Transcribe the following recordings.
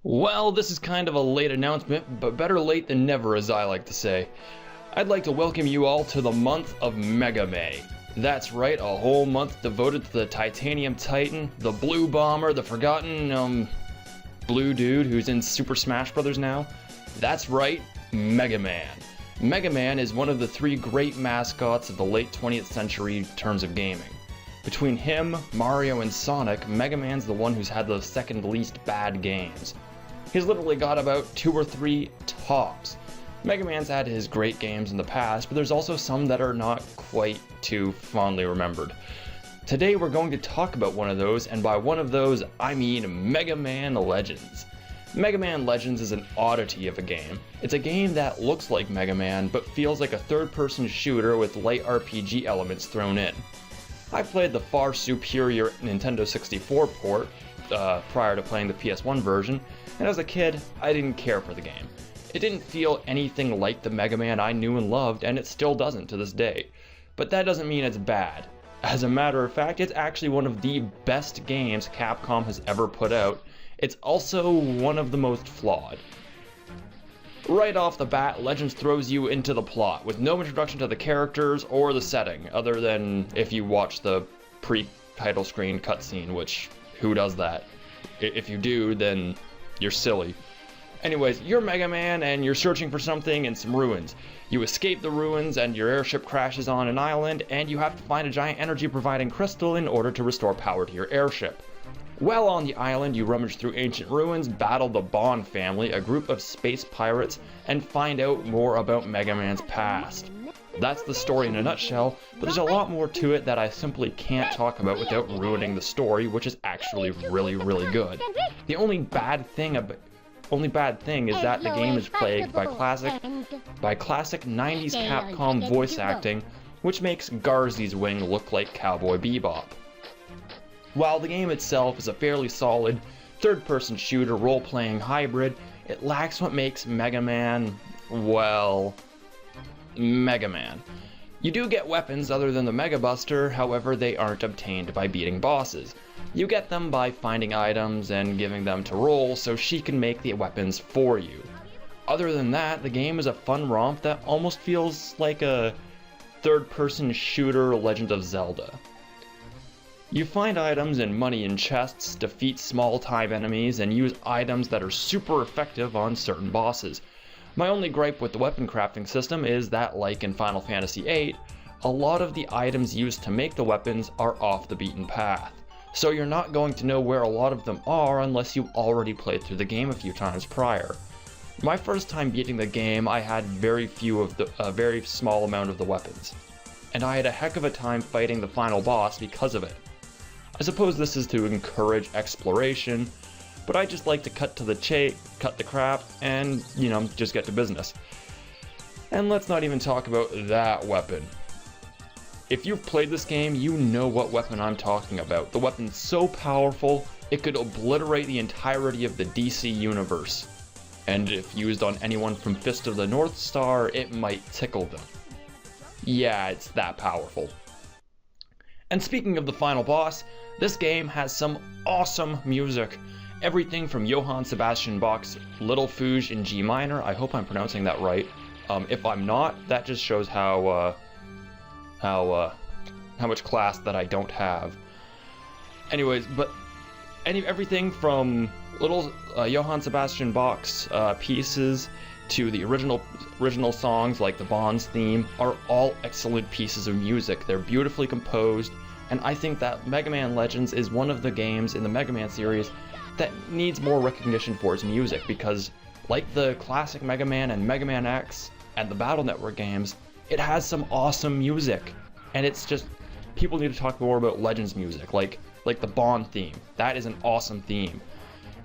Well, this is kind of a late announcement, but better late than never, as I like to say. I'd like to welcome you all to the month of Mega May. That's right, a whole month devoted to the Titanium Titan, the Blue Bomber, the forgotten, blue dude who's in Super Smash Bros. Now. That's right, Mega Man. Mega Man is one of the three great mascots of the late 20th century in terms of gaming. Between him, Mario, and Sonic, Mega Man's the one who's had the second least bad games. He's literally got about 2 or 3 tops. Mega Man's had his great games in the past, but there's also some that are not quite too fondly remembered. Today we're going to talk about one of those, and by one of those, I mean Megaman Legends. Megaman Legends is an oddity of a game. It's a game that looks like Mega Man, but feels like a third-person shooter with light RPG elements thrown in. I played the far superior Nintendo 64 port prior to playing the PS1 version, and as a kid, I didn't care for the game. It didn't feel anything like the Mega Man I knew and loved, and it still doesn't to this day. But that doesn't mean it's bad. As a matter of fact, it's actually one of the best games Capcom has ever put out. It's also one of the most flawed. Right off the bat, Legends throws you into the plot, with no introduction to the characters or the setting, other than if you watch the pre-title screen cutscene, which, who does that? If you do, then you're silly. Anyways, you're Mega Man and you're searching for something in some ruins. You escape the ruins and your airship crashes on an island, and you have to find a giant energy-providing crystal in order to restore power to your airship. While on the island, you rummage through ancient ruins, battle the Bond family, a group of space pirates, and find out more about Mega Man's past. That's the story in a nutshell, but there's a lot more to it that I simply can't talk about without ruining the story, which is actually really good. The only bad thing is that the game is plagued by classic 90s Capcom voice acting, which makes Garzy's wing look like Cowboy Bebop. While the game itself is a fairly solid third-person shooter role-playing hybrid, it lacks what makes Mega Man, well, Mega Man. You do get weapons other than the Mega Buster, however they aren't obtained by beating bosses. You get them by finding items and giving them to Roll so she can make the weapons for you. Other than that, the game is a fun romp that almost feels like a third-person shooter Legend of Zelda. You find items and money in chests, defeat small-time enemies, and use items that are super effective on certain bosses. My only gripe with the weapon crafting system is that, like in Final Fantasy VIII, a lot of the items used to make the weapons are off the beaten path. So you're not going to know where a lot of them are unless you've already played through the game a few times prior. My first time beating the game, I had very small amount of the weapons, and I had a heck of a time fighting the final boss because of it. I suppose this is to encourage exploration, but I just like to cut the crap, and, just get to business. And let's not even talk about that weapon. If you've played this game, you know what weapon I'm talking about. The weapon's so powerful, it could obliterate the entirety of the DC universe. And if used on anyone from Fist of the North Star, it might tickle them. Yeah, it's that powerful. And speaking of the final boss, this game has some awesome music. Everything from Johann Sebastian Bach's Little Fuge in G minor, I hope I'm pronouncing that right. If I'm not, that just shows how much class that I don't have. Anyways, but everything from little Johann Sebastian Bach's pieces to the original songs like the Bond's theme are all excellent pieces of music. They're beautifully composed, and I think that Mega Man Legends is one of the games in the Mega Man series that needs more recognition for its music, because like the classic Mega Man and Mega Man X and the Battle Network games, it has some awesome music, and it's just, people need to talk more about Legends music, like the Bond theme. That is an awesome theme.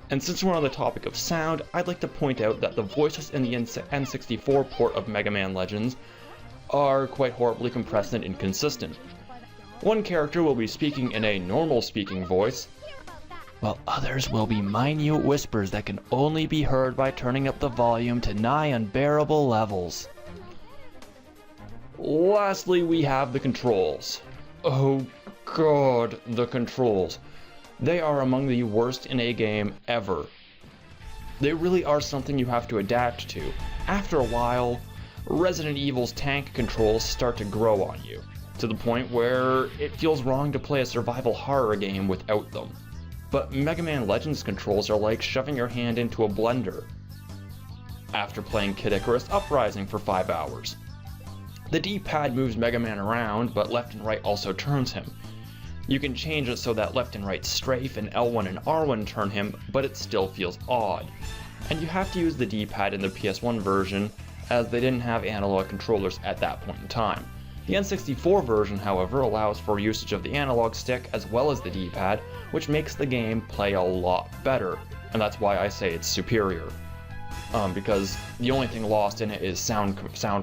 And since we're on the topic of sound, I'd like to point out that the voices in the N64 port of Mega Man Legends are quite horribly compressed and inconsistent. One character will be speaking in a normal speaking voice, while others will be minute whispers that can only be heard by turning up the volume to nigh unbearable levels. Lastly, we have the controls. Oh god, the controls. They are among the worst in a game ever. They really are something you have to adapt to. After a while, Resident Evil's tank controls start to grow on you, to the point where it feels wrong to play a survival horror game without them. But Megaman Legends controls are like shoving your hand into a blender after playing Kid Icarus Uprising for 5 hours. The D-pad moves Mega Man around, but left and right also turns him. You can change it so that left and right strafe and L1 and R1 turn him, but it still feels odd. And you have to use the D-pad in the PS1 version, as they didn't have analog controllers at that point in time. The N64 version, however, allows for usage of the analog stick as well as the D-pad, which makes the game play a lot better, and that's why I say it's superior. Because the only thing lost in it is sound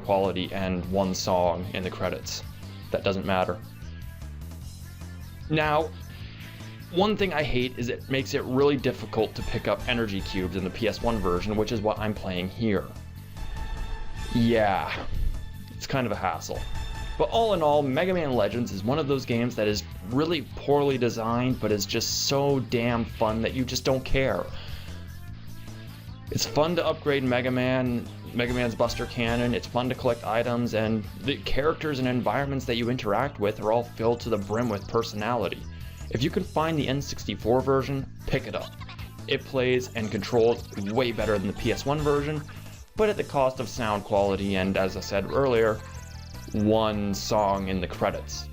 quality and one song in the credits. That doesn't matter. Now, one thing I hate is it makes it really difficult to pick up energy cubes in the PS1 version, which is what I'm playing here. Yeah, it's kind of a hassle. But all in all, Mega Man Legends is one of those games that is really poorly designed, but is just so damn fun that you just don't care. It's fun to upgrade Mega Man's Buster Cannon, it's fun to collect items, and the characters and environments that you interact with are all filled to the brim with personality. If you can find the N64 version, pick it up. It plays and controls way better than the PS1 version, but at the cost of sound quality and, as I said earlier, one song in the credits.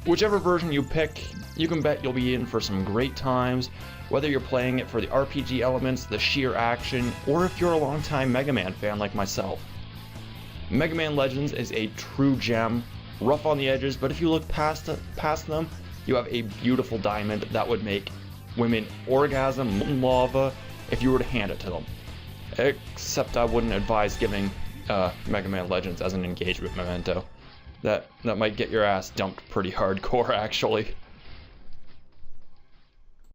Whichever version you pick, you can bet you'll be in for some great times, whether you're playing it for the RPG elements, the sheer action, or if you're a longtime Mega Man fan like myself. Mega Man Legends is a true gem, rough on the edges, but if you look past them, you have a beautiful diamond that would make women orgasm in lava if you were to hand it to them. Except I wouldn't advise giving Mega Man Legends as an engagement memento. That might get your ass dumped pretty hardcore, actually.